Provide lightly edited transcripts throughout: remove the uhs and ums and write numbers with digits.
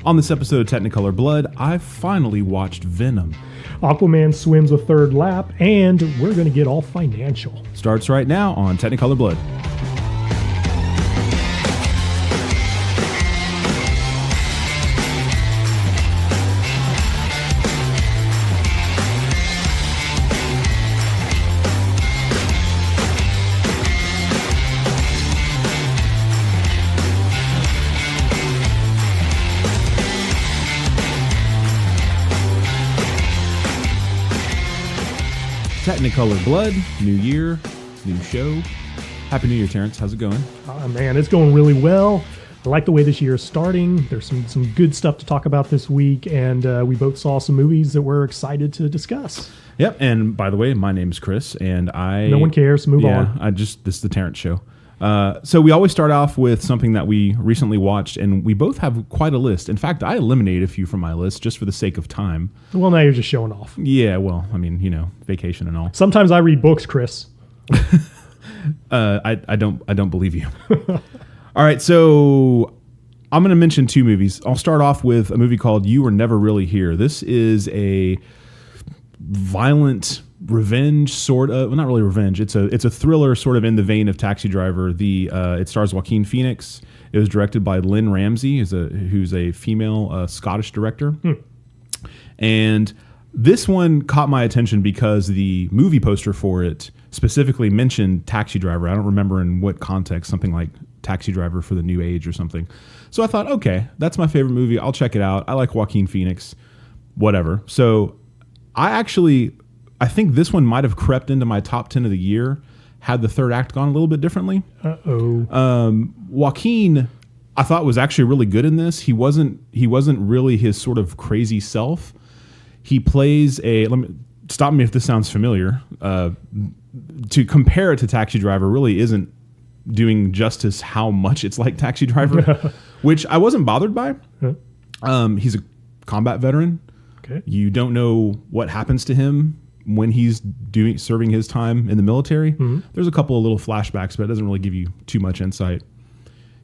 On this episode of Technicolor Blood, I finally watched Venom. Aquaman swims a third lap, and we're going to get all financial. Starts right now on Technicolor Blood. Technicolor Blood, new year, new show. Happy New Year, Terrence. How's it going? Man, it's going really well. I like the way this year is starting. There's some good stuff to talk about this week, and we both saw some movies that we're excited to discuss. Yep, and by the way, my name's Chris, and No one cares. Move on. This is the Terrence show. So we always start off with something that we recently watched, and we both have quite a list. In fact, I eliminated a few from my list just for the sake of time. Well, now you're just showing off. Yeah, well, I mean, vacation and all. Sometimes I read books, Chris. I don't believe you. All right, so I'm going to mention two movies. I'll start off with a movie called You Were Never Really Here. This is a violent revenge, sort of. Well, not really revenge. It's a thriller, sort of in the vein of Taxi Driver. It stars Joaquin Phoenix. It was directed by Lynn Ramsey, who's a female Scottish director. And this one caught my attention because the movie poster for it specifically mentioned Taxi Driver. I don't remember in what context, something like Taxi Driver for the New Age or something. So I thought, okay, that's my favorite movie. I'll check it out. I like Joaquin Phoenix, whatever. So I think this one might have crept into my top 10 of the year had the third act gone a little bit differently. Joaquin, I thought, was actually really good in this. He wasn't really his sort of crazy self. He plays stop me if this sounds familiar. To compare it to Taxi Driver really isn't doing justice how much it's like Taxi Driver, which I wasn't bothered by. He's a combat veteran. Okay. You don't know what happens to him when he's serving his time in the military. Mm-hmm. There's a couple of little flashbacks, but it doesn't really give you too much insight.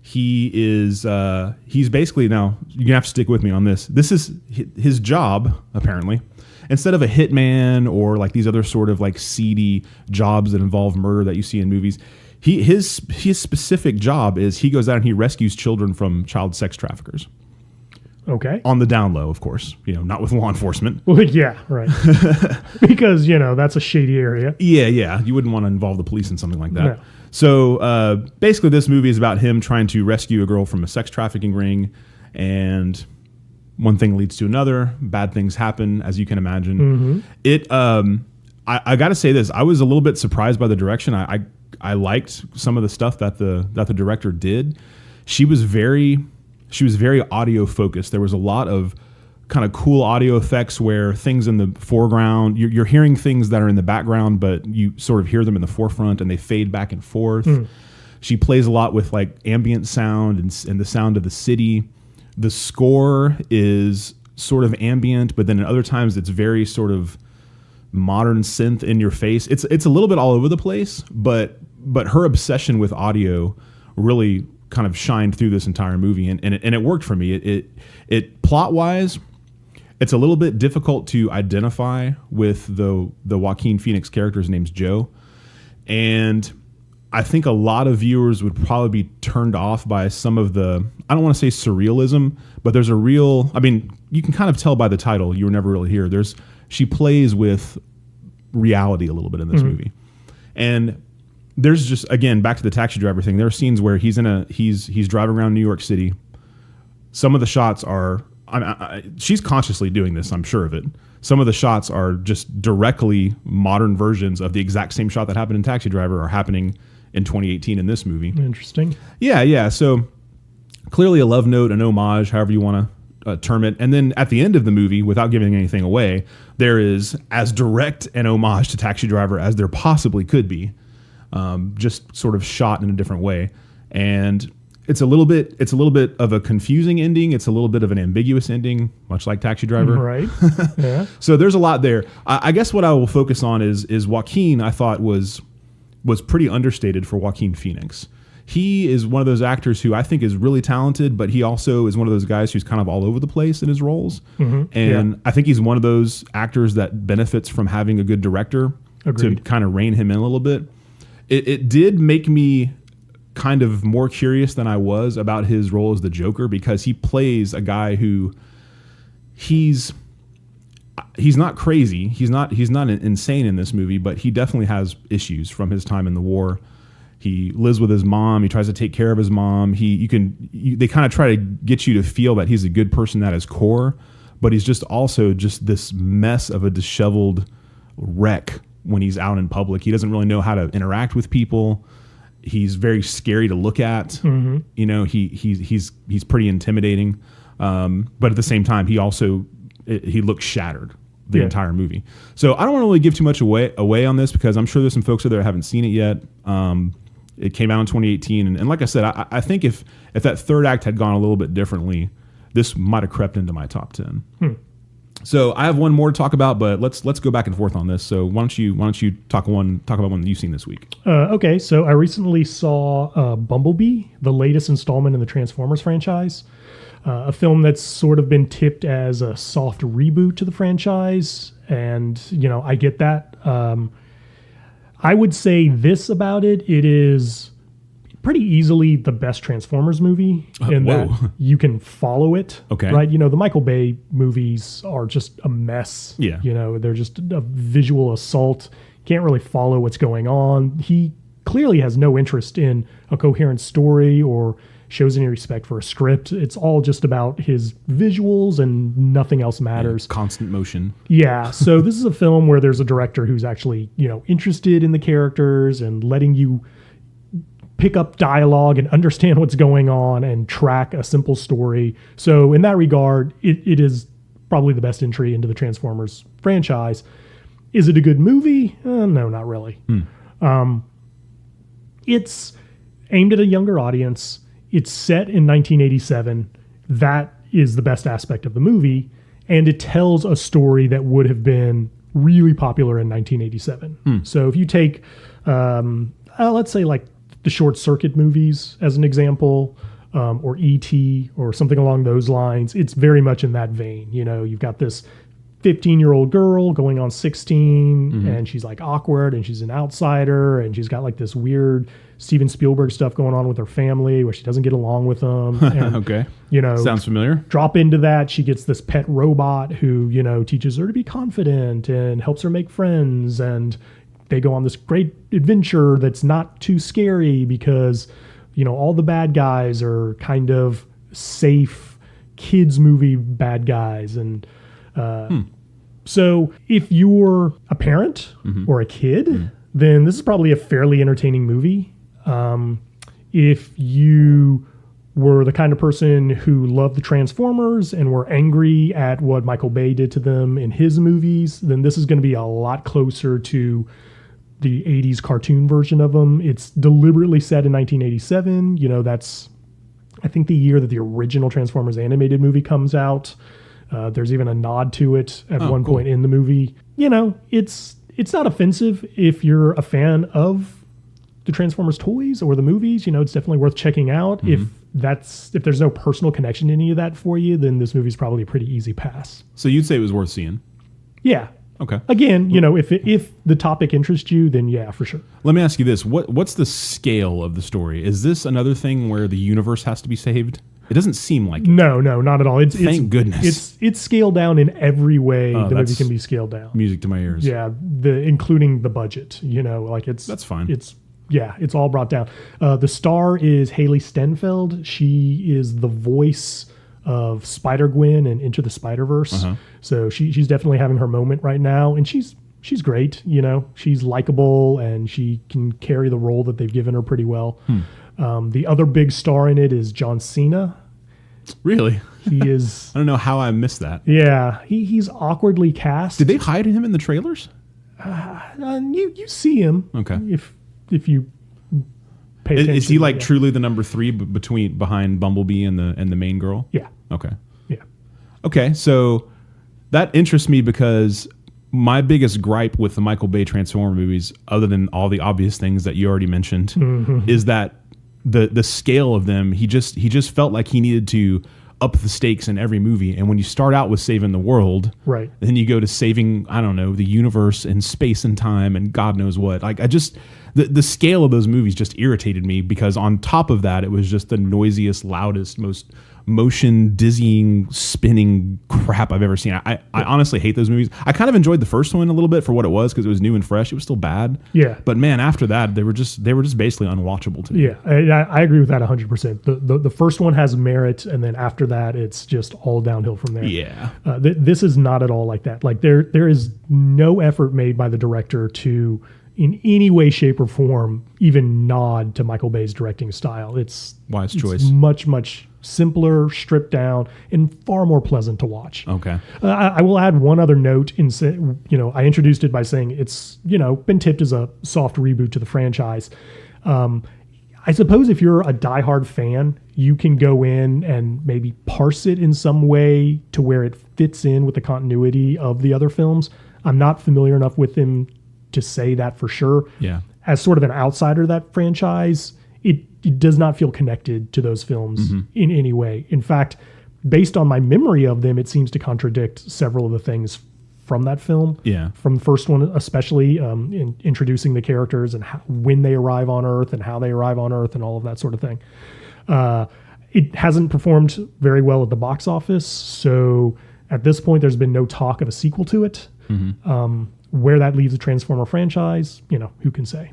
He's basically, now you're gonna have to stick with me on this. This is his job, apparently. Instead of a hitman or like these other sort of like seedy jobs that involve murder that you see in movies, his specific job is he goes out and he rescues children from child sex traffickers. Okay. On the down low, of course, not with law enforcement. Well, yeah, right. Because, that's a shady area. Yeah. You wouldn't want to involve the police in something like that. No. So basically this movie is about him trying to rescue a girl from a sex trafficking ring, and one thing leads to another. Bad things happen, as you can imagine. Mm-hmm. I got to say this. I was a little bit surprised by the direction. I liked some of the stuff that the director did. She was very audio focused. There was a lot of kind of cool audio effects where things in the foreground, you're hearing things that are in the background, but you sort of hear them in the forefront and they fade back and forth. She plays a lot with like ambient sound and the sound of the city. The score is sort of ambient, but then at other times it's very sort of modern synth in your face. It's a little bit all over the place, but her obsession with audio really kind of shined through this entire movie, and it worked for me. It plot wise, it's a little bit difficult to identify with the Joaquin Phoenix character. His name's Joe, and I think a lot of viewers would probably be turned off by some of the, I don't want to say surrealism, but there's you can kind of tell by the title, You Were Never Really Here. She plays with reality a little bit in this movie, and there's just, again, back to the Taxi Driver thing. There are scenes where he's driving around New York City. Some of the shots are, she's consciously doing this, I'm sure of it. Some of the shots are just directly modern versions of the exact same shot that happened in Taxi Driver are happening in 2018 in this movie. Interesting. Yeah. So clearly a love note, an homage, however you want to term it. And then at the end of the movie, without giving anything away, there is as direct an homage to Taxi Driver as there possibly could be. Just sort of shot in a different way, and it's a little bit of a confusing ending. It's a little bit of an ambiguous ending, much like Taxi Driver. Right. Yeah. So there's a lot there. I guess what I will focus on is Joaquin. I thought was pretty understated for Joaquin Phoenix. he is one of those actors who I think is really talented, but he also is one of those guys who's kind of all over the place in his roles. And I think he's one of those actors that benefits from having a good director to kind of rein him in a little bit. It did make me kind of more curious than I was about his role as the Joker, because he plays a guy who he's not crazy. He's not insane in this movie, but he definitely has issues from his time in the war. He lives with his mom. He tries to take care of his mom. They kind of try to get you to feel that he's a good person at his core, but he's just also just this mess of a disheveled wreck when he's out in public. He doesn't really know how to interact with people. He's very scary to look at. You know, he's pretty intimidating. But at the same time, he looks shattered the entire movie. So I don't want to really give too much away on this, because I'm sure there's some folks out there that haven't seen it yet. It came out in 2018. And like I said, I think if that third act had gone a little bit differently, this might have crept into my top 10. So I have one more to talk about, but let's go back and forth on this. So why don't you talk about one that you've seen this week? Okay, so I recently saw Bumblebee, the latest installment in the Transformers franchise. A film that's sort of been tipped as a soft reboot to the franchise, and I get that. I would say this about it: it is pretty easily the best Transformers movie in that you can follow it. Okay. Right? The Michael Bay movies are just a mess. Yeah. They're just a visual assault. Can't really follow what's going on. He clearly has no interest in a coherent story or shows any respect for a script. It's all just about his visuals and nothing else matters. Constant motion. Yeah. So this is a film where there's a director who's actually, interested in the characters and letting you pick up dialogue and understand what's going on and track a simple story. So in that regard, it is probably the best entry into the Transformers franchise. Is it a good movie? No, not really. It's aimed at a younger audience. It's set in 1987. That is the best aspect of the movie. And it tells a story that would have been really popular in 1987. So if you take, let's say like the Short Circuit movies as an example, or E.T. or something along those lines, it's very much in that vein. You've got this 15-year-old girl going on 16, and she's like awkward, and she's an outsider, and she's got like this weird Steven Spielberg stuff going on with her family where she doesn't get along with them. And, okay. Sounds familiar. Drop into that. She gets this pet robot who, teaches her to be confident and helps her make friends. And they go on this great adventure that's not too scary because, all the bad guys are kind of safe kids movie bad guys. And, so if you're a parent or a kid, then this is probably a fairly entertaining movie. If you were the kind of person who loved the Transformers and were angry at what Michael Bay did to them in his movies, then this is going to be a lot closer to the 80s cartoon version of them. It's deliberately set in 1987. That's, I think, the year that the original Transformers animated movie comes out. There's even a nod to it at one point in the movie. It's not offensive if you're a fan of the Transformers toys or the movies. It's definitely worth checking out. If there's no personal connection to any of that for you, then this movie's probably a pretty easy pass. So you'd say it was worth seeing? Yeah. Okay. Again, if the topic interests you, then yeah, for sure. Let me ask you this: what's the scale of the story? Is this another thing where the universe has to be saved? It doesn't seem like it. No, not at all. Thank goodness. It's scaled down in every way the movie can be scaled down. Music to my ears. Yeah, including the budget. That's fine. It's all brought down. The star is Haley Steinfeld. She is the voice of Spider-Gwen and Into the Spider-Verse. So she's definitely having her moment right now, and she's great. She's likable and she can carry the role that they've given her pretty well. The other big star in it is John Cena. Really? He is. I don't know how I missed that. Yeah, he's awkwardly cast. Did they hide him in the trailers? You see him. Okay. If you pay attention. Is he like truly the number 3 behind Bumblebee and the main girl? Yeah. Okay. Yeah. Okay, so that interests me because my biggest gripe with the Michael Bay Transformer movies, other than all the obvious things that you already mentioned, is that the scale of them, he just felt like he needed to up the stakes in every movie. And when you start out with saving the world, right, then you go to saving, I don't know, the universe and space and time and God knows what. Like the scale of those movies just irritated me, because on top of that, it was just the noisiest, loudest, most motion dizzying, spinning crap I've ever seen. I honestly hate those movies. I kind of enjoyed the first one a little bit for what it was, because it was new and fresh. It was still bad. Yeah. But man, after that, they were just basically unwatchable to me. Yeah, I agree with that 100%. The first one has merit, and then after that, it's just all downhill from there. Yeah. This is not at all like that. Like there is no effort made by the director to, in any way, shape, or form, even nod to Michael Bay's directing style. It's wise choice. Much simpler, stripped down, and far more pleasant to watch. Okay. I will add one other note. I introduced it by saying it's been tipped as a soft reboot to the franchise. I suppose if you're a diehard fan, you can go in and maybe parse it in some way to where it fits in with the continuity of the other films. I'm not familiar enough with them to say that for sure. Yeah. As sort of an outsider of that franchise, it does not feel connected to those films in any way. In fact, based on my memory of them, it seems to contradict several of the things from that film. Yeah. From the first one, especially in introducing the characters and when they arrive on Earth and how they arrive on Earth and all of that sort of thing. It hasn't performed very well at the box office. So at this point, there's been no talk of a sequel to it. Where that leaves the Transformer franchise, who can say?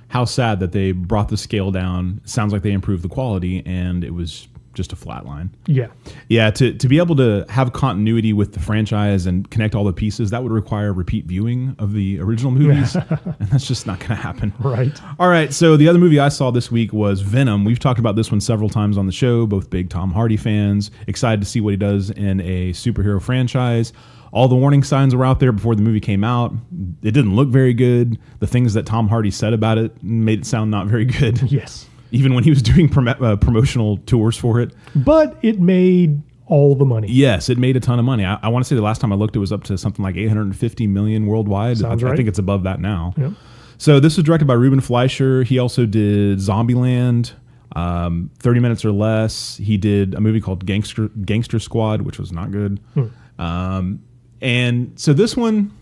How sad that they brought the scale down. Sounds like they improved the quality, and it was just a flat line. Yeah. Yeah, to be able to have continuity with the franchise and connect all the pieces, that would require repeat viewing of the original movies, and that's just not going to happen. Right. All right, so the other movie I saw this week was Venom. We've talked about this one several times on the show, both big Tom Hardy fans, excited to see what he does in a superhero franchise. All the warning signs were out there before the movie came out. It didn't look very good. The things that Tom Hardy said about it made it sound not very good. Yes. Even when he was doing promotional tours for it. But it made all the money. Yes, it made a ton of money. I want to say the last time I looked, it was up to something like $850 million worldwide. Sounds right. I think it's above that now. Yep. So this was directed by Ruben Fleischer. He also did Zombieland, 30 Minutes or Less. He did a movie called Gangster Squad, which was not good. And so this one,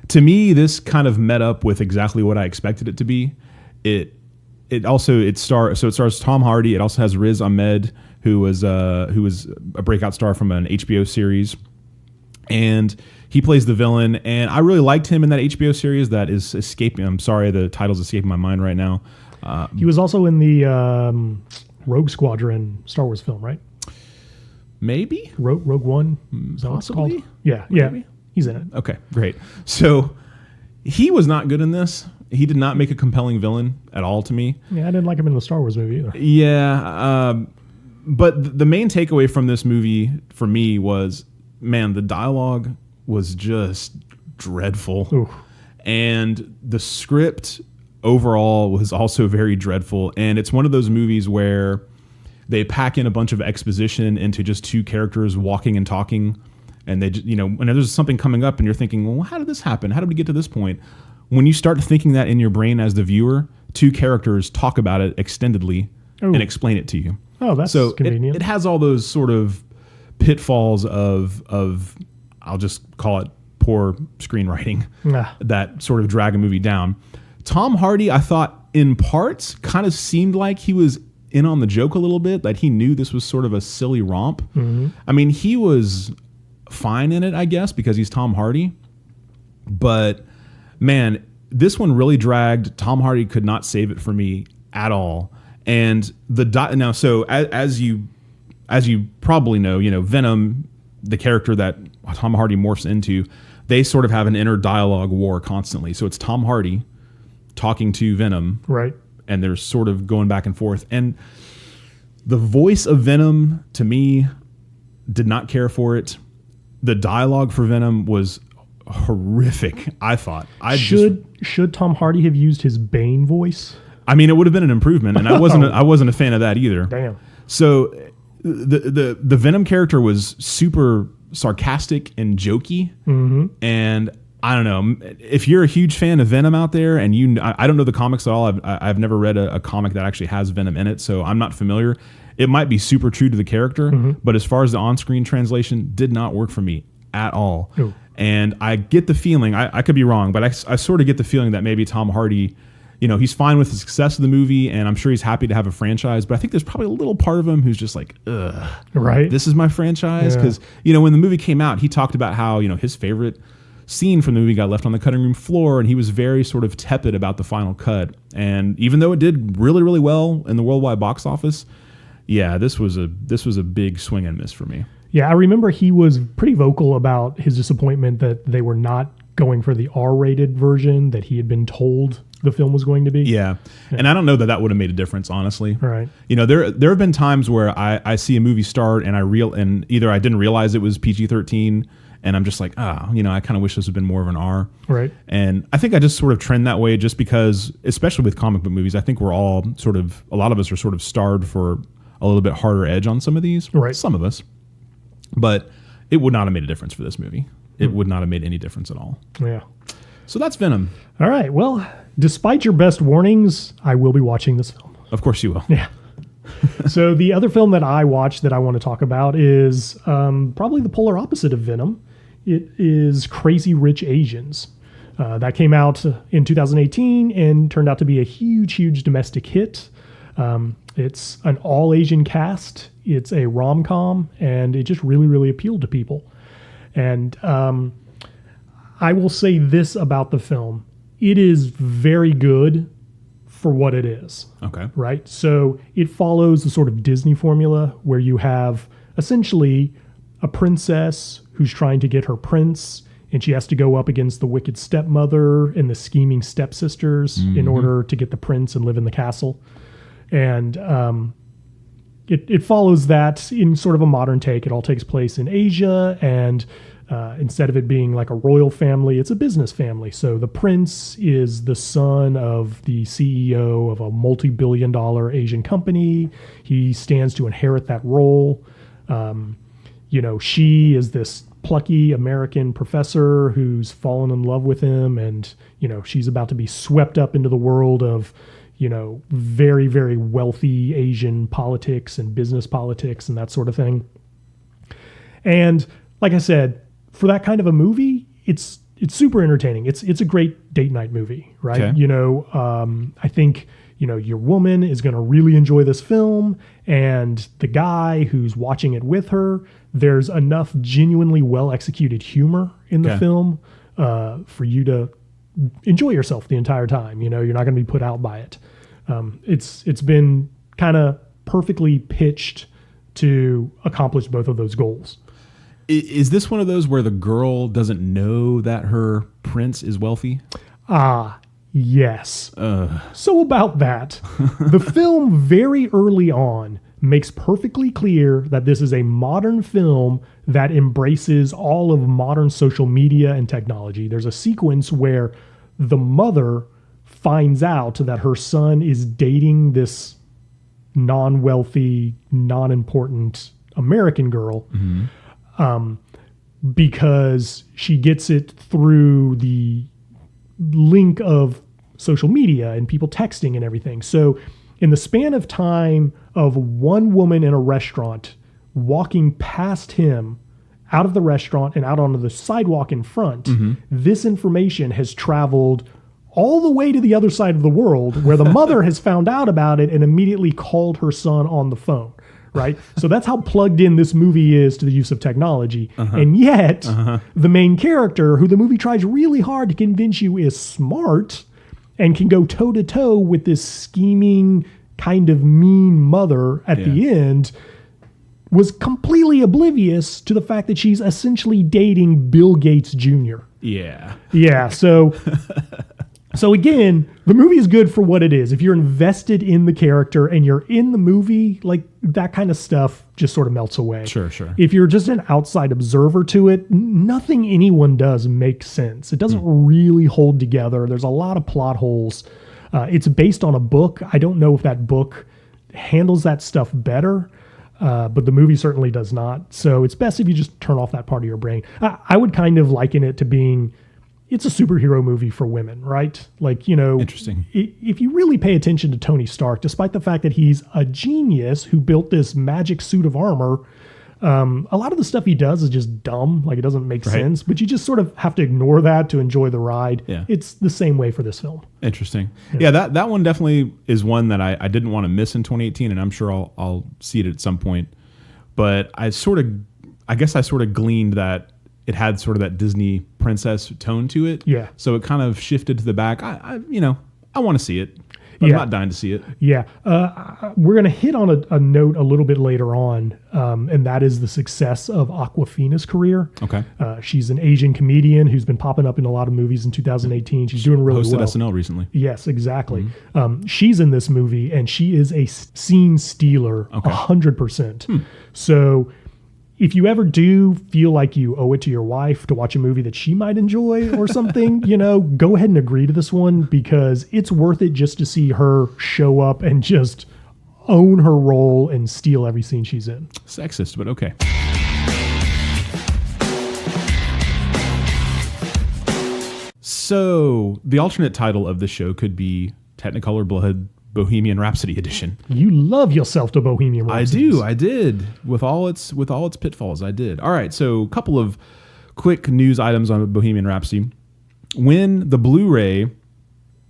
to me, this kind of met up with exactly what I expected it to be. It stars Tom Hardy. It also has Riz Ahmed, who was a breakout star from an HBO series, and he plays the villain. And I really liked him in that HBO series that is escaping. I'm sorry, the title's escaping my mind right now. He was also in the Rogue Squadron Star Wars film, right? Maybe Rogue One, possibly. Yeah, he's in it. Okay, great. So he was not good in this. He did not make a compelling villain at all to me. Yeah, I didn't like him in the Star Wars movie either. Yeah, but the main takeaway from this movie for me was, man, the dialogue was just dreadful. Ooh. And the script overall was also very dreadful. And it's one of those movies where they pack in a bunch of exposition into just two characters walking and talking, and they just, when there's something coming up and you're thinking, well, how did this happen? How did we get to this point? When you start thinking that in your brain as the viewer, two characters talk about it extendedly and explain it to you. Oh, that's convenient. It has all those sort of pitfalls of I'll just call it poor screenwriting that sort of drag a movie down. Tom Hardy, I thought in parts kind of seemed like he was in on the joke a little bit, that he knew this was sort of a silly romp. I mean, he was fine in it, I guess, because he's Tom Hardy. But man, this one really dragged. Tom Hardy could not save it for me at all. And now, so as you probably know, Venom, the character that Tom Hardy morphs into, they sort of have an inner dialogue war constantly. So it's Tom Hardy talking to Venom, right? And they're sort of going back and forth. And the voice of Venom, to me, did not care for it. The dialogue for Venom was horrific, I thought. Should Tom Hardy have used his Bane voice? I mean, it would have been an improvement, and I wasn't a fan of that either. Damn. So the Venom character was super sarcastic and jokey, and I don't know. If you're a huge fan of Venom out there, and I don't know the comics at all. I've never read a comic that actually has Venom in it, so I'm not familiar. It might be super true to the character, but as far as the on-screen translation, did not work for me at all. Ooh. And I get the feeling, I could be wrong, but I sort of get the feeling that maybe Tom Hardy, he's fine with the success of the movie, and I'm sure he's happy to have a franchise, but I think there's probably a little part of him who's just like, ugh, right? This is my franchise? Because, when the movie came out, he talked about how, his favorite scene from the movie got left on the cutting room floor, and he was very sort of tepid about the final cut. And even though it did really, really well in the worldwide box office, this was a big swing and miss for me. Yeah, I remember he was pretty vocal about his disappointment that they were not going for the R-rated version that he had been told the film was going to be. Yeah. And I don't know that would have made a difference, honestly. Right. There have been times where I see a movie start and either I didn't realize it was PG-13, and I'm just like, I kind of wish this had been more of an R. Right. And I think I just sort of trend that way just because, especially with comic book movies, I think we're all a lot of us are sort of starved for a little bit harder edge on some of these. Right. Some of us. But it would not have made a difference for this movie. It would not have made any difference at all. Yeah. So that's Venom. All right. Well, despite your best warnings, I will be watching this film. Of course you will. Yeah. So the other film that I watched that I want to talk about is probably the polar opposite of Venom. It is Crazy Rich Asians. That came out in 2018 and turned out to be a huge, huge domestic hit. It's an all-Asian cast. It's a rom-com, and it just really, really appealed to people. And I will say this about the film. It is very good for what it is. Okay. Right? So it follows the sort of Disney formula where you have essentially a princess who's trying to get her prince, and she has to go up against the wicked stepmother and the scheming stepsisters in order to get the prince and live in the castle. And it follows that in sort of a modern take. It all takes place in Asia, and instead of it being like a royal family, it's a business family. So the prince is the son of the CEO of a multi-billion-dollar Asian company. He stands to inherit that role. She is this plucky American professor who's fallen in love with him, and she's about to be swept up into the world of very, very wealthy Asian politics and business politics and that sort of thing. And like I said, for that kind of a movie, it's super entertaining. It's a great date night movie, right? Okay. I think your woman is going to really enjoy this film, and the guy who's watching it with her, there's enough genuinely well executed humor in the film for you to enjoy yourself the entire time. You're not going to be put out by it. It's been kind of perfectly pitched to accomplish both of those goals. Is this one of those where the girl doesn't know that her prince is wealthy? Yes. So about that, the film very early on makes perfectly clear that this is a modern film that embraces all of modern social media and technology. There's a sequence where the mother finds out that her son is dating this non-wealthy, non-important American girl, because she gets it through the link of social media and people texting and everything. So in the span of time of one woman in a restaurant walking past him out of the restaurant and out onto the sidewalk in front, this information has traveled all the way to the other side of the world, where the mother has found out about it and immediately called her son on the phone, right? So that's how plugged in this movie is to the use of technology. And yet, the main character, who the movie tries really hard to convince you is smart and can go toe-to-toe with this scheming, kind of mean mother at the end, was completely oblivious to the fact that she's essentially dating Bill Gates Jr. Yeah, so again, the movie is good for what it is. If you're invested in the character and you're in the movie, like that kind of stuff just sort of melts away. Sure. If you're just an outside observer to it, nothing anyone does makes sense. It doesn't really hold together. There's a lot of plot holes. It's based on a book. I don't know if that book handles that stuff better, but the movie certainly does not. So it's best if you just turn off that part of your brain. I would kind of liken it to being it's a superhero movie for women, right? Like, Interesting. If you really pay attention to Tony Stark, despite the fact that he's a genius who built this magic suit of armor, a lot of the stuff he does is just dumb. Like, it doesn't make sense, but you just sort of have to ignore that to enjoy the ride. Yeah. It's the same way for this film. Interesting. Yeah, that one definitely is one that I didn't want to miss in 2018, and I'm sure I'll see it at some point. But I guess I sort of gleaned that it had sort of that Disney princess tone to it. Yeah. So it kind of shifted to the back. I want to see it, but I'm not dying to see it. Yeah. We're going to hit on a note a little bit later on, and that is the success of Awkwafina's career. Okay. She's an Asian comedian who's been popping up in a lot of movies in 2018. She's doing really well. Hosted SNL recently. Yes, exactly. She's in this movie, and she is a scene stealer, 100%. So if you ever do feel like you owe it to your wife to watch a movie that she might enjoy or something, go ahead and agree to this one, because it's worth it just to see her show up and just own her role and steal every scene she's in. Sexist, but okay. So the alternate title of the show could be Technicolor Blood Bohemian Rhapsody edition. You love yourself to Bohemian Rhapsody. I did. With all its pitfalls, I did. All right, so a couple of quick news items on Bohemian Rhapsody. When the Blu-ray,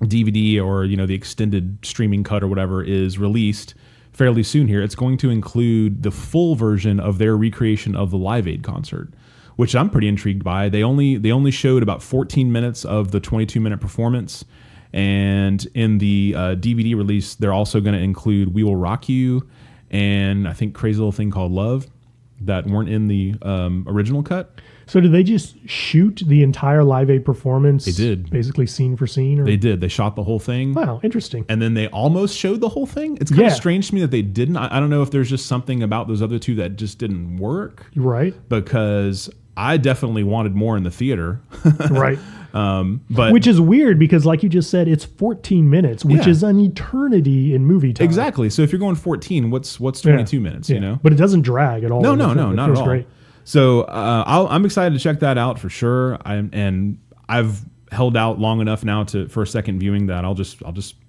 DVD, or the extended streaming cut or whatever is released fairly soon here, it's going to include the full version of their recreation of the Live Aid concert, which I'm pretty intrigued by. They only showed about 14 minutes of the 22-minute performance. And in the DVD release, they're also going to include We Will Rock You and I think Crazy Little Thing Called Love that weren't in the original cut. So did they just shoot the entire Live Aid performance? They did. Basically scene for scene? Or? They did. They shot the whole thing. Wow, interesting. And then they almost showed the whole thing. It's kind of strange to me that they didn't. I don't know if there's just something about those other two that just didn't work. Right. Because I definitely wanted more in the theater. Right. But which is weird because, like you just said, it's 14 minutes, which is an eternity in movie time. Exactly. So if you're going 14, what's 22 minutes? But it doesn't drag at all. No, not at all. Great. So I'm excited to check that out for sure. I've held out long enough now for a second viewing that I'll just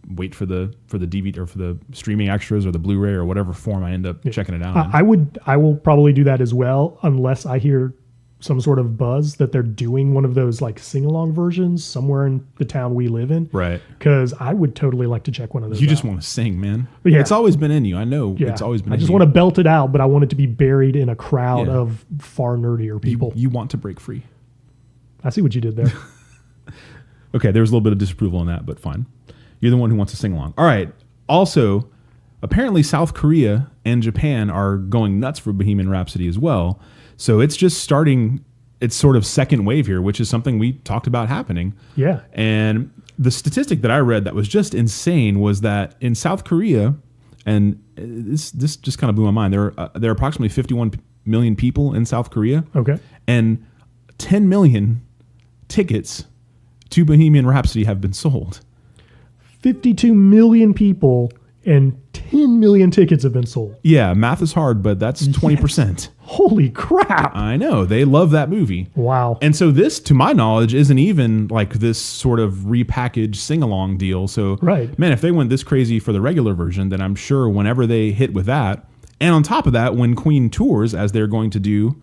wait for the DVD or for the streaming extras or the Blu-ray or whatever form I end up checking it out. I will probably do that as well, unless I hear some sort of buzz that they're doing one of those like sing-along versions somewhere in the town we live in. Right. Because I would totally like to check one of those You out. Just want to sing, man. Yeah. It's always been in you. I know. Yeah. It's always been in you. I just want to belt it out, but I want it to be buried in a crowd of far nerdier people. You want to break free. I see what you did there. Okay, there was a little bit of disapproval on that, but fine. You're the one who wants to sing along. All right. Also, apparently South Korea and Japan are going nuts for Bohemian Rhapsody as well. So it's just starting its sort of second wave here, which is something we talked about happening. Yeah. And the statistic that I read that was just insane was that in South Korea, and this just kind of blew my mind, there are approximately 51 million people in South Korea. Okay. And 10 million tickets to Bohemian Rhapsody have been sold. 52 million people and 10 million tickets have been sold. Yeah, math is hard, but that's 20%. Holy crap. I know. They love that movie. Wow. And so this, to my knowledge, isn't even like this sort of repackaged sing-along deal. So, man, if they went this crazy for the regular version, then I'm sure whenever they hit with that, and on top of that, when Queen tours, as they're going to do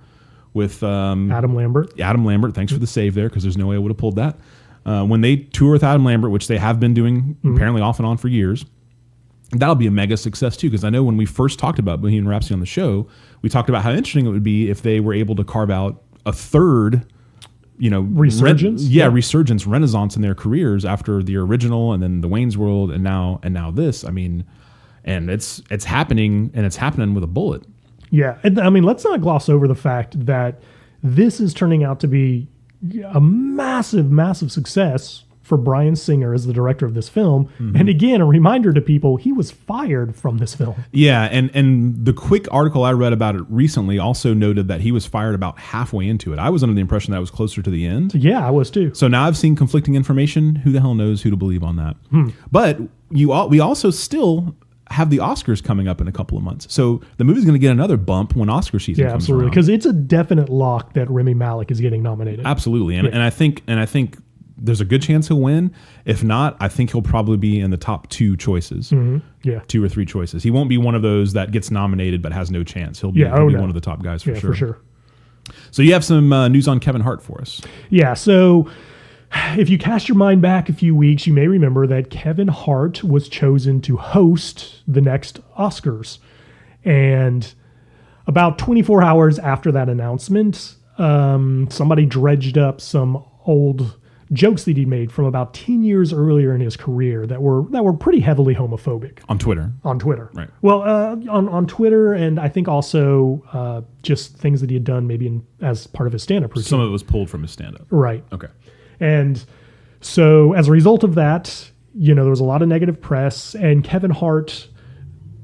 with Adam Lambert. Thanks for the save there, because there's no way I would have pulled that. When they tour with Adam Lambert, which they have been doing apparently off and on for years, that'll be a mega success too, because I know when we first talked about Bohemian Rhapsody on the show, we talked about how interesting it would be if they were able to carve out a third, resurgence, resurgence, renaissance in their careers after the original and then the Wayne's World and now this. I mean, and it's happening, and it's happening with a bullet. Yeah, and I mean, let's not gloss over the fact that this is turning out to be a massive, massive success for Bryan Singer as the director of this film. Mm-hmm. And again, a reminder to people, he was fired from this film. Yeah, and the quick article I read about it recently also noted that he was fired about halfway into it. I was under the impression that was closer to the end. Yeah, I was too. So now I've seen conflicting information. Who the hell knows who to believe on that? But we also still have the Oscars coming up in a couple of months. So the movie's going to get another bump when Oscar season comes around. Because it's a definite lock that Rami Malek is getting nominated. Absolutely. And I think there's a good chance he'll win. If not, I think he'll probably be in the top 2 choices. Yeah. 2 or 3 choices. He won't be one of those that gets nominated but has no chance. He'll be one of the top guys for sure. For sure. So you have some news on Kevin Hart for us. Yeah. So if you cast your mind back a few weeks, you may remember that Kevin Hart was chosen to host the next Oscars. And about 24 hours after that announcement, somebody dredged up some old jokes that he made from about 10 years earlier in his career that were pretty heavily homophobic. On Twitter. Right. Well, on Twitter, and I think also just things that he had done maybe as part of his stand-up routine. Some of it was pulled from his stand-up. Right. Okay. And so as a result of that, there was a lot of negative press, and Kevin Hart,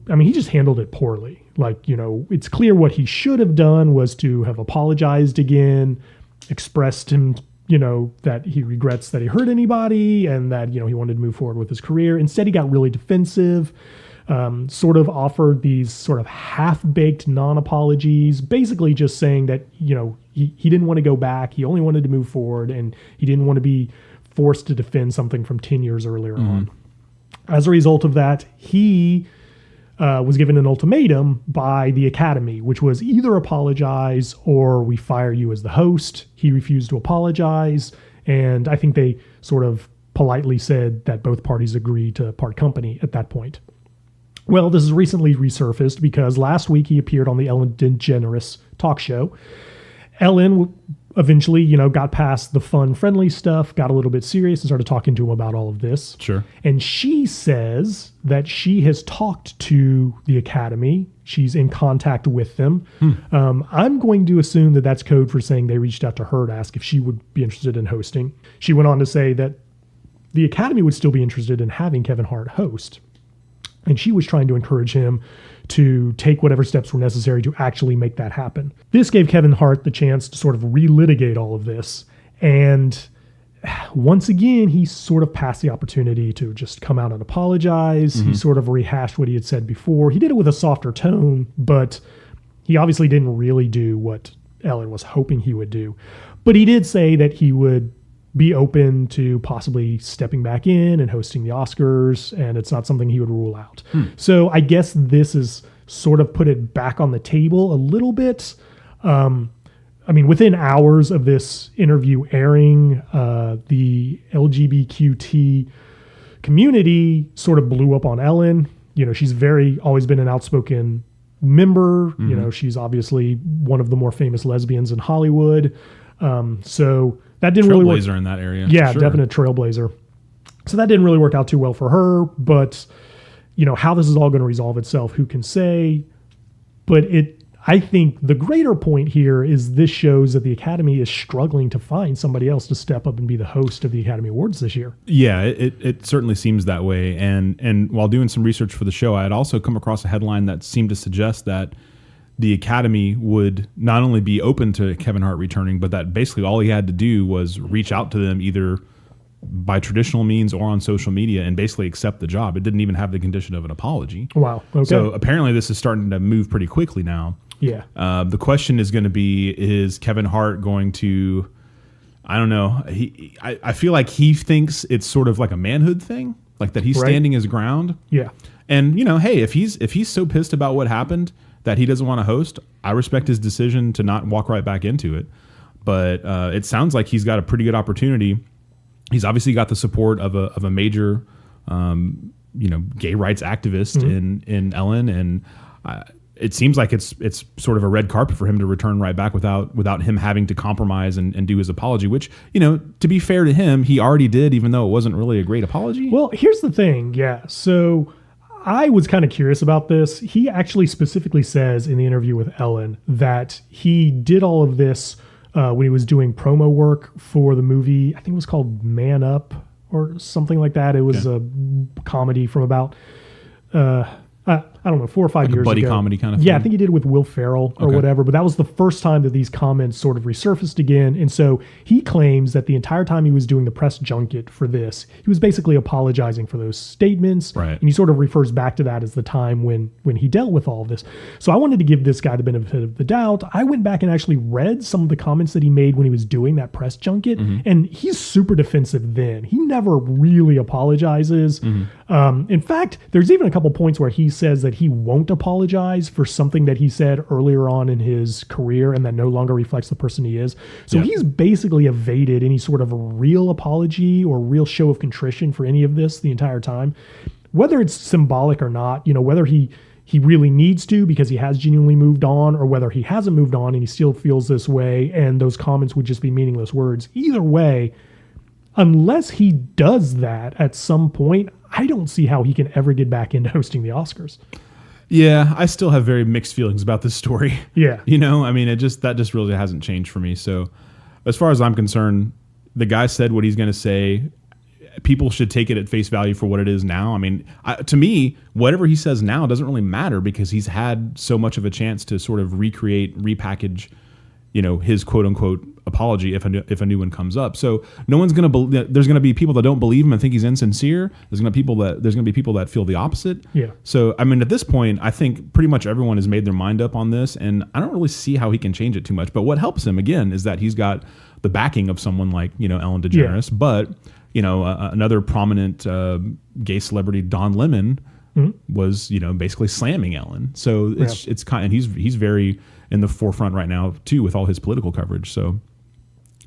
he just handled it poorly. It's clear what he should have done was to have apologized again, expressed him, that he regrets that he hurt anybody and that, he wanted to move forward with his career. Instead, he got really defensive, sort of offered these sort of half-baked non-apologies, basically just saying that, he didn't want to go back. He only wanted to move forward, and he didn't want to be forced to defend something from 10 years earlier on. As a result of that, he was given an ultimatum by the Academy, which was either apologize or we fire you as the host. He refused to apologize, and I think they sort of politely said that both parties agreed to part company at that point. Well, this has recently resurfaced because last week he appeared on the Ellen DeGeneres talk show. Ellen eventually, got past the fun, friendly stuff, got a little bit serious and started talking to him about all of this. Sure. And she says that she has talked to the Academy. She's in contact with them. I'm going to assume that that's code for saying they reached out to her to ask if she would be interested in hosting. She went on to say that the Academy would still be interested in having Kevin Hart host. And she was trying to encourage him to take whatever steps were necessary to actually make that happen. This gave Kevin Hart the chance to sort of relitigate all of this. And once again, he sort of passed the opportunity to just come out and apologize. He sort of rehashed what he had said before. He did it with a softer tone, but he obviously didn't really do what Ellen was hoping he would do. But he did say that he would be open to possibly stepping back in and hosting the Oscars, and it's not something he would rule out. So I guess this is sort of put it back on the table a little bit. Within hours of this interview airing, the LGBTQ community sort of blew up on Ellen. She's always been an outspoken member. She's obviously one of the more famous lesbians in Hollywood. So that didn't really work. Trailblazer in that area. Yeah, sure. Definite trailblazer. So that didn't really work out too well for her. But, how this is all going to resolve itself, who can say? But I think the greater point here is this shows that the Academy is struggling to find somebody else to step up and be the host of the Academy Awards this year. Yeah, it certainly seems that way. And while doing some research for the show, I had also come across a headline that seemed to suggest that the Academy would not only be open to Kevin Hart returning, but that basically all he had to do was reach out to them either by traditional means or on social media and basically accept the job. It didn't even have the condition of an apology. Wow. Okay. So apparently this is starting to move pretty quickly now. Yeah. The question is going to be, is Kevin Hart going to, I don't know. I feel like he thinks it's sort of like a manhood thing, like that he's standing his ground. Yeah. And hey, if he's so pissed about what happened that he doesn't want to host, I respect his decision to not walk right back into it. But it sounds like he's got a pretty good opportunity. He's obviously got the support of a major, gay rights activist in Ellen, and it seems like it's sort of a red carpet for him to return right back without him having to compromise and do his apology. Which, to be fair to him, he already did, even though it wasn't really a great apology. Well, here's the thing, yeah. So I was kind of curious about this. He actually specifically says in the interview with Ellen that he did all of this when he was doing promo work for the movie. I think it was called Man Up or something like that. It was a comedy from about, I don't know, 4 or 5 like years a buddy ago. comedy kind of Yeah, I thing? think he did it with Will Ferrell or whatever, but that was the first time that these comments sort of resurfaced again. And so he claims that the entire time he was doing the press junket for this, he was basically apologizing for those statements. Right. And he sort of refers back to that as the time when he dealt with all of this. So I wanted to give this guy the benefit of the doubt. I went back and actually read some of the comments that he made when he was doing that press junket, and he's super defensive then. He never really apologizes. In fact, there's even a couple points where he says that he won't apologize for something that he said earlier on in his career and that no longer reflects the person he is. So he's basically evaded any sort of a real apology or real show of contrition for any of this the entire time. Whether it's symbolic or not, whether he really needs to because he has genuinely moved on, or whether he hasn't moved on and he still feels this way and those comments would just be meaningless words. Either way, unless he does that at some point, I don't see how he can ever get back into hosting the Oscars. Yeah, I still have very mixed feelings about this story. Yeah. I mean, that just really hasn't changed for me. So as far as I'm concerned, the guy said what he's going to say. People should take it at face value for what it is now. I mean, to me, whatever he says now doesn't really matter because he's had so much of a chance to sort of recreate, repackage, his quote unquote apology if a new one comes up. So no one's going to there's going to be people that don't believe him and think he's insincere. There's going to be people that feel the opposite. Yeah. So, I mean, at this point, I think pretty much everyone has made their mind up on this, and I don't really see how he can change it too much. But what helps him, again, is that he's got the backing of someone like, Ellen DeGeneres, but another prominent gay celebrity, Don Lemon, was basically slamming Ellen. So it's kind of, and he's very in the forefront right now too with all his political coverage. So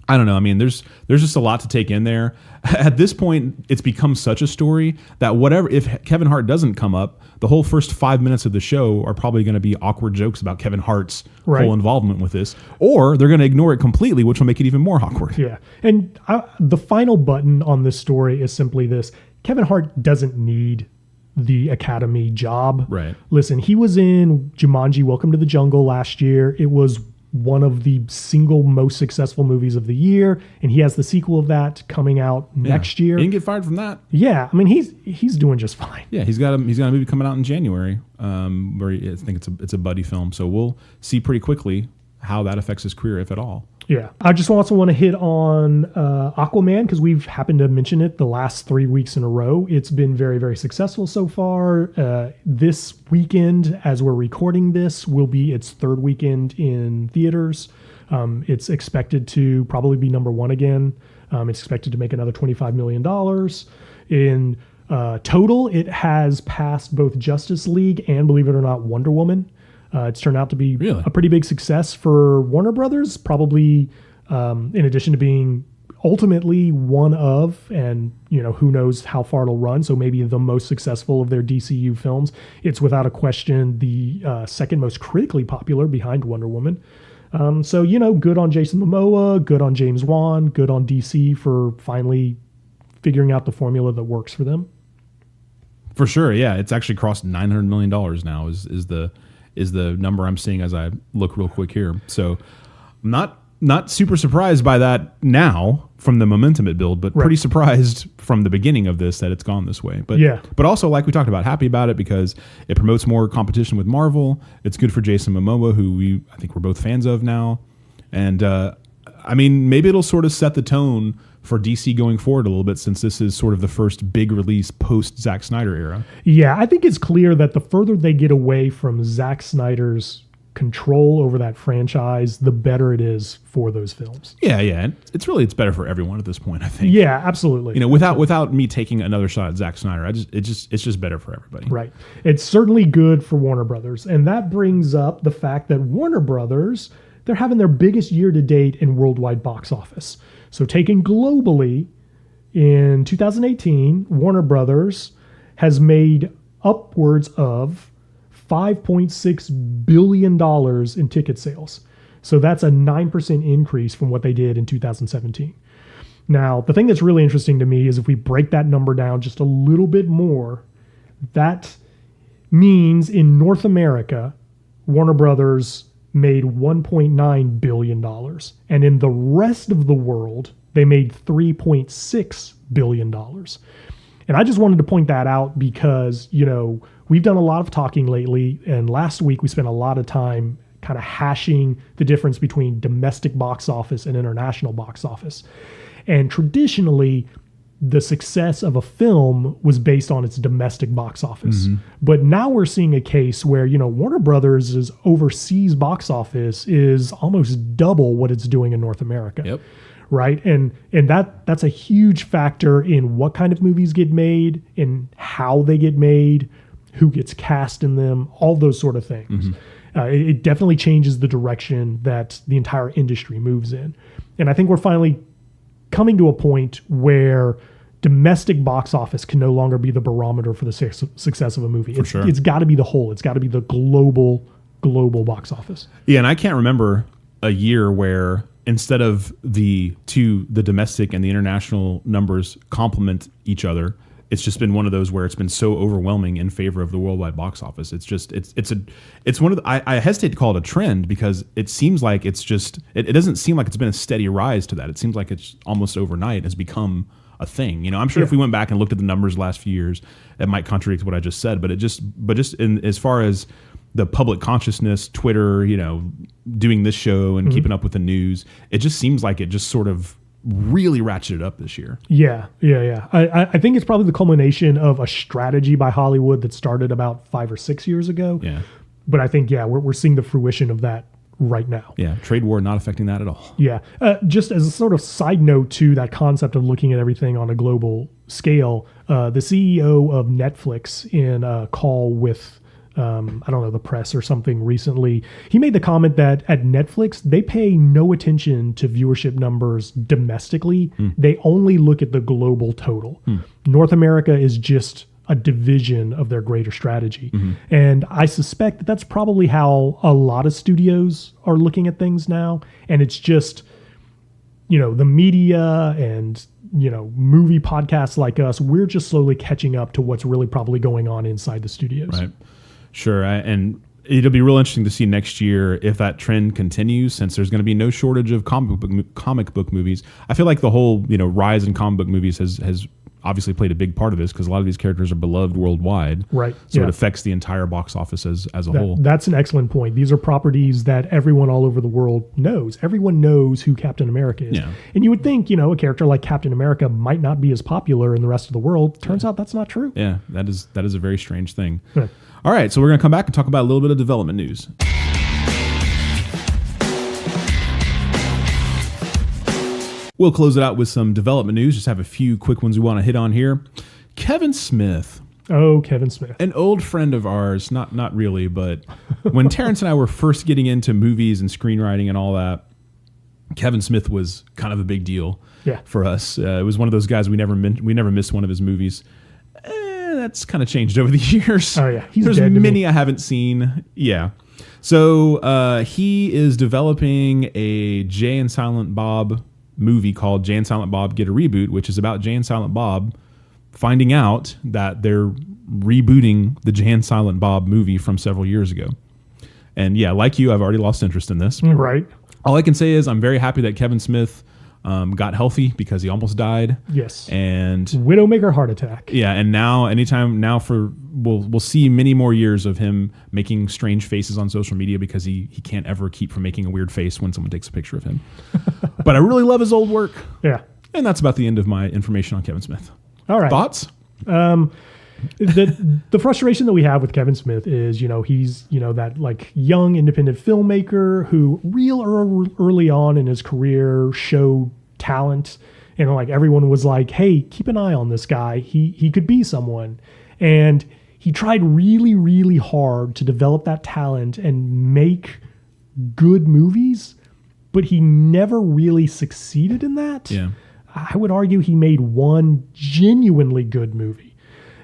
I don't know. I mean, there's just a lot to take in there. At this point, it's become such a story that if Kevin Hart doesn't come up, the whole first 5 minutes of the show are probably going to be awkward jokes about Kevin Hart's whole involvement with this, or they're going to ignore it completely, which will make it even more awkward. Yeah. And the final button on this story is simply this. Kevin Hart doesn't need the Academy job. Right. Listen, he was in Jumanji, Welcome to the Jungle last year. It was one of the single most successful movies of the year, and he has the sequel of that coming out next year. He didn't get fired from that. Yeah, I mean he's doing just fine. Yeah, he's got a movie coming out in January, where I think it's a buddy film. So we'll see pretty quickly how that affects his career, if at all. Yeah, I just also want to hit on AQUAMAN because we've happened to mention it the last 3 weeks in a row. It's been very, very successful so far. This weekend, as we're recording this, will be its third weekend in theaters. It's expected to probably be number one again. It's expected to make another $25 million. In total, it has passed both Justice League and, believe it or not, Wonder Woman. It's turned out to be a pretty big success for Warner Brothers, probably in addition to being ultimately one of, and who knows how far it'll run, so maybe the most successful of their DCU films. It's without a question the second most critically popular behind Wonder Woman. So, good on Jason Momoa, good on James Wan, good on DC for finally figuring out the formula that works for them. For sure, yeah. It's actually crossed $900 million now is the number I'm seeing as I look real quick here. So I'm not super surprised by that now from the momentum it built, but pretty surprised from the beginning of this that it's gone this way. But also, like we talked about, happy about it because it promotes more competition with Marvel. It's good for Jason Momoa, who I think we're both fans of now. And I mean, maybe it'll sort of set the tone for DC going forward a little bit, since this is sort of the first big release post Zack Snyder era. Yeah, I think it's clear that the further they get away from Zack Snyder's control over that franchise, the better it is for those films. Yeah. And it's better for everyone at this point, I think. Yeah, absolutely. Without me taking another shot at Zack Snyder, it's just better for everybody. Right. It's certainly good for Warner Brothers. And that brings up the fact that Warner Brothers, they're having their biggest year to date in worldwide box office. So taken globally, in 2018, Warner Brothers has made upwards of $5.6 billion in ticket sales. So that's a 9% increase from what they did in 2017. Now, the thing that's really interesting to me is if we break that number down just a little bit more, that means in North America, Warner Brothers made $1.9 billion. And in the rest of the world, they made $3.6 billion. And I just wanted to point that out because, we've done a lot of talking lately. And last week we spent a lot of time kind of hashing the difference between domestic box office and international box office. And traditionally, the success of a film was based on its domestic box office. But now we're seeing a case where, Warner Brothers' overseas box office is almost double what it's doing in North America. Yep. Right. And that's a huge factor in what kind of movies get made, in how they get made, who gets cast in them, all those sort of things. It definitely changes the direction that the entire industry moves in. And I think we're finally coming to a point where domestic box office can no longer be the barometer for the success of a movie. It's got to be the whole. It's got to be the global box office. Yeah, and I can't remember a year where instead of the domestic and the international numbers complement each other, it's just been one of those where it's been so overwhelming in favor of the worldwide box office. It's one of the, I hesitate to call it a trend because it seems like it doesn't seem like it's been a steady rise to that. It seems like it's almost overnight has become a thing. I'm sure if we went back and looked at the numbers the last few years, it might contradict what I just said, but just as far as the public consciousness, Twitter, doing this show and keeping up with the news, it just seems like it just sort of really ratcheted up this year. Yeah. I think it's probably the culmination of a strategy by Hollywood that started about 5 or 6 years ago. Yeah. But I think, we're seeing the fruition of that right now. Yeah. Trade war not affecting that at all. Yeah. Just as a sort of side note to that concept of looking at everything on a global scale, the CEO of Netflix in a call with the press or something recently, he made the comment that at Netflix, they pay no attention to viewership numbers domestically. They only look at the global total. North America is just a division of their greater strategy. And I suspect that that's probably how a lot of studios are looking at things now. And it's just, the media and, movie podcasts like us, we're just slowly catching up to what's really probably going on inside the studios. Right. Sure. And it'll be real interesting to see next year if that trend continues, since there's going to be no shortage of comic book movies. I feel like the whole, rise in comic book movies has obviously played a big part of this because a lot of these characters are beloved worldwide. Right. So it affects the entire box office as a whole. That's an excellent point. These are properties that everyone all over the world knows. Everyone knows who Captain America is. Yeah. And you would think, a character like Captain America might not be as popular in the rest of the world. Turns out that's not true. Yeah, that is a very strange thing. Right. All right, so we're going to come back and talk about a little bit of development news. We'll close it out with some development news. Just have a few quick ones we want to hit on here. Kevin Smith. Oh, Kevin Smith. An old friend of ours, not really, but when Terrence and I were first getting into movies and screenwriting and all that, Kevin Smith was kind of a big deal for us. It was one of those guys we never missed one of his movies. That's kind of changed over the years. Oh, yeah. There's many I haven't seen. Yeah. So he is developing a Jay and Silent Bob movie called Jay and Silent Bob Get a Reboot, which is about Jay and Silent Bob finding out that they're rebooting the Jay and Silent Bob movie from several years ago. And yeah, like you, I've already lost interest in this. Right. All I can say is I'm very happy that Kevin Smith got healthy because he almost died. Yes. And Widowmaker heart attack. Yeah, and now we'll see many more years of him making strange faces on social media because he can't ever keep from making a weird face when someone takes a picture of him. But I really love his old work. Yeah. And that's about the end of my information on Kevin Smith. All right. Thoughts? The frustration that we have with Kevin Smith is, he's, that like young independent filmmaker who real early on in his career showed talent, and like everyone was like, hey, keep an eye on this guy. He could be someone. And he tried really, really hard to develop that talent and make good movies, but he never really succeeded in that. Yeah. I would argue he made one genuinely good movie.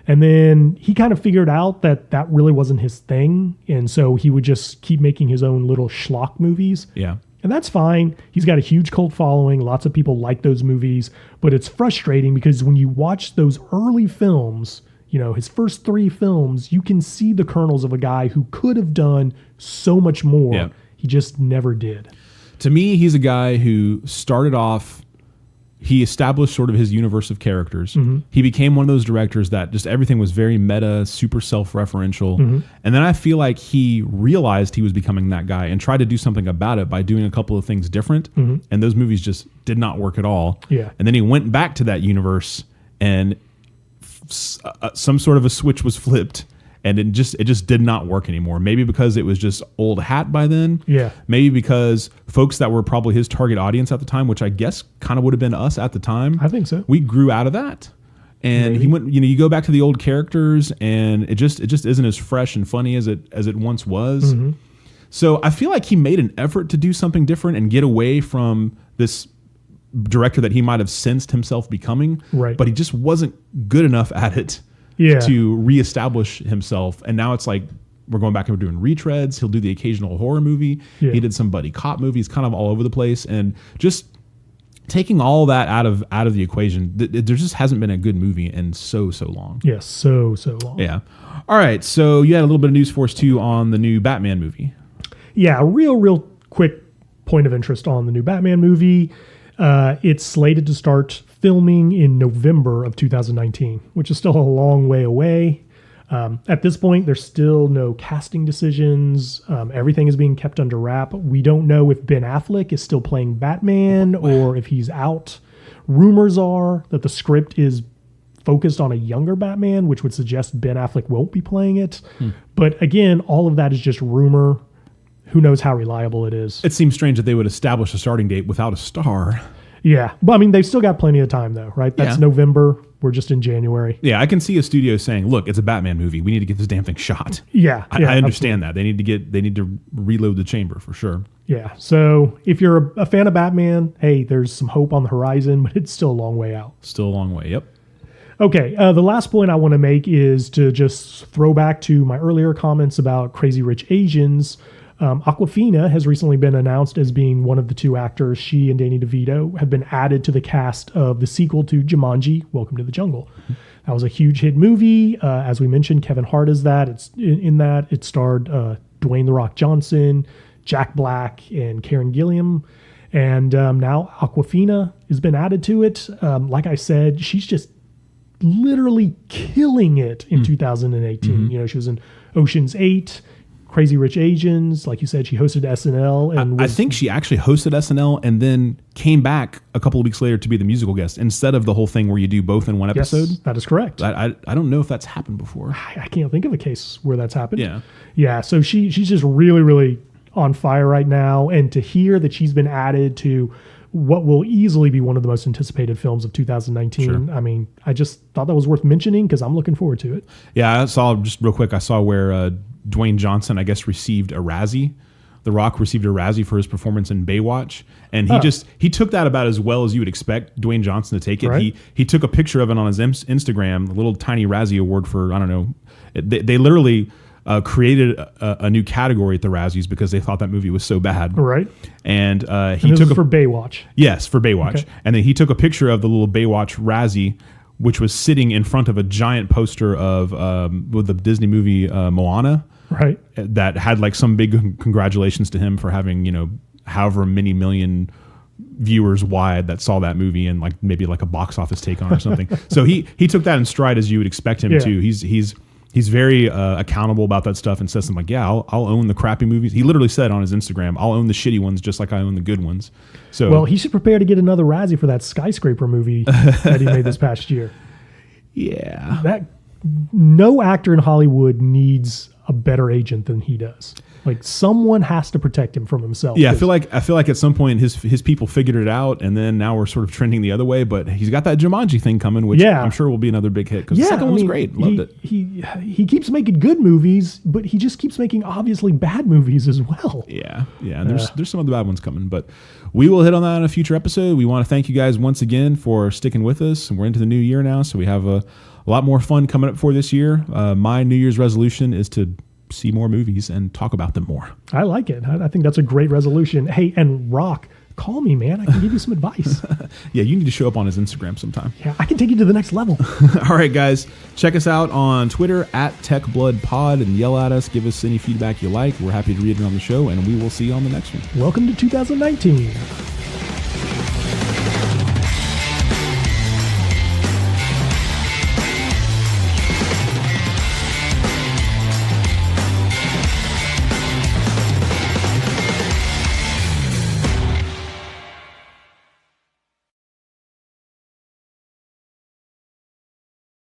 And then he kind of figured out that that really wasn't his thing. And so he would just keep making his own little schlock movies. Yeah. And that's fine. He's got a huge cult following. Lots of people like those movies. But it's frustrating because when you watch those early films, his first 3 films, you can see the kernels of a guy who could have done so much more. Yeah. He just never did. To me, he's a guy who started off he established sort of his universe of characters. He became one of those directors that just everything was very meta, super self-referential. And then I feel like he realized he was becoming that guy and tried to do something about it by doing a couple of things different. And those movies just did not work at all. Yeah. And then he went back to that universe and some sort of a switch was flipped. And it just did not work anymore. Maybe because it was just old hat by then. Yeah. Maybe because folks that were probably his target audience at the time, which I guess kind of would have been us at the time. I think so. We grew out of that. And he went, you go back to the old characters and it just isn't as fresh and funny as it once was. So I feel like he made an effort to do something different and get away from this director that he might have sensed himself becoming. Right. But he just wasn't good enough at it. To reestablish himself. And now it's like we're going back and we're doing retreads. He'll do the occasional horror movie. He did some buddy cop movies, kind of all over the place. And just taking all that out of the equation, there just hasn't been a good movie in so long. Yes, so long. Yeah. All right. So you had a little bit of news for us too on the new Batman movie. Yeah, a real quick point of interest on the new Batman movie. It's slated to start filming in November of 2019, which is still a long way away. At this point, there's still no casting decisions. Everything is being kept under wrap. We don't know if Ben Affleck is still playing Batman or if he's out. Rumors are that the script is focused on a younger Batman, which would suggest Ben Affleck won't be playing it. But again, all of that is just rumor. Who knows how reliable it is? It seems strange that they would establish a starting date without a star. Yeah. But I mean, they've still got plenty of time though, right? That's November. We're just in January. Yeah. I can see a studio saying, look, it's a Batman movie. We need to get this damn thing shot. Yeah. I understand that. They need to reload the chamber for sure. Yeah. So if you're a fan of Batman, hey, there's some hope on the horizon, but it's still a long way out. Still a long way. Yep. Okay. The last point I want to make is to just throw back to my earlier comments about Crazy Rich Asians. Awkwafina has recently been announced as being one of the two actors. She and Danny DeVito have been added to the cast of the sequel to Jumanji, Welcome to the Jungle. That was a huge hit movie. As we mentioned, Kevin Hart is that. It's in that. It starred Dwayne "The Rock" Johnson, Jack Black, and Karen Gilliam. And now Awkwafina has been added to it. Like I said, she's just literally killing it in 2018. She was in Ocean's 8. Crazy Rich Asians, like you said, she hosted SNL, and I think she actually hosted SNL and then came back a couple of weeks later to be the musical guest instead of the whole thing where you do both in one episode. Yes, that is correct. I don't know if that's happened before. I can't think of a case where that's happened. Yeah. So she's just really on fire right now, and to hear that she's been added to what will easily be one of the most anticipated films of 2019. Sure. I mean, I just thought that was worth mentioning because I'm looking forward to it. Yeah, I saw just real quick. I saw where Dwayne Johnson, I guess, received a Razzie. The Rock received a Razzie for his performance in Baywatch, and he took that about as well as you would expect Dwayne Johnson to take it. Right. He took a picture of it on his Instagram, a little tiny Razzie award for, I don't know. They literally created a new category at the Razzies because they thought that movie was so bad. Right. And he took for Baywatch. Yes, for Baywatch. Okay. And then he took a picture of the little Baywatch Razzie, which was sitting in front of a giant poster of with the Disney movie Moana. Right. That had like some big congratulations to him for having, however many million viewers wide that saw that movie and like maybe like a box office take on or something. So he took that in stride as you would expect him to. He's very accountable about that stuff and says something like, I'll own the crappy movies. He literally said on his Instagram, I'll own the shitty ones just like I own the good ones. So, well, he should prepare to get another Razzie for that Skyscraper movie that he made this past year. Yeah. No actor in Hollywood needs a better agent than he does. Like someone has to protect him from himself. Yeah, I feel like at some point his people figured it out, and then now we're sort of trending the other way. But he's got that Jumanji thing coming, which I'm sure will be another big hit because the second one was great. Loved it. He keeps making good movies, but he just keeps making obviously bad movies as well. Yeah. And there's some of the bad ones coming, but we will hit on that in a future episode. We want to thank you guys once again for sticking with us, and we're into the new year now, so we have a lot more fun coming up for this year. My New Year's resolution is to see more movies and talk about them more. I like it. I think that's a great resolution. Hey, and Rock, call me, man. I can give you some advice. Yeah, you need to show up on his Instagram sometime. Yeah, I can take you to the next level. All right, guys. Check us out on Twitter @TechBloodPod and yell at us. Give us any feedback you like. We're happy to read it on the show, and we will see you on the next one. Welcome to 2019.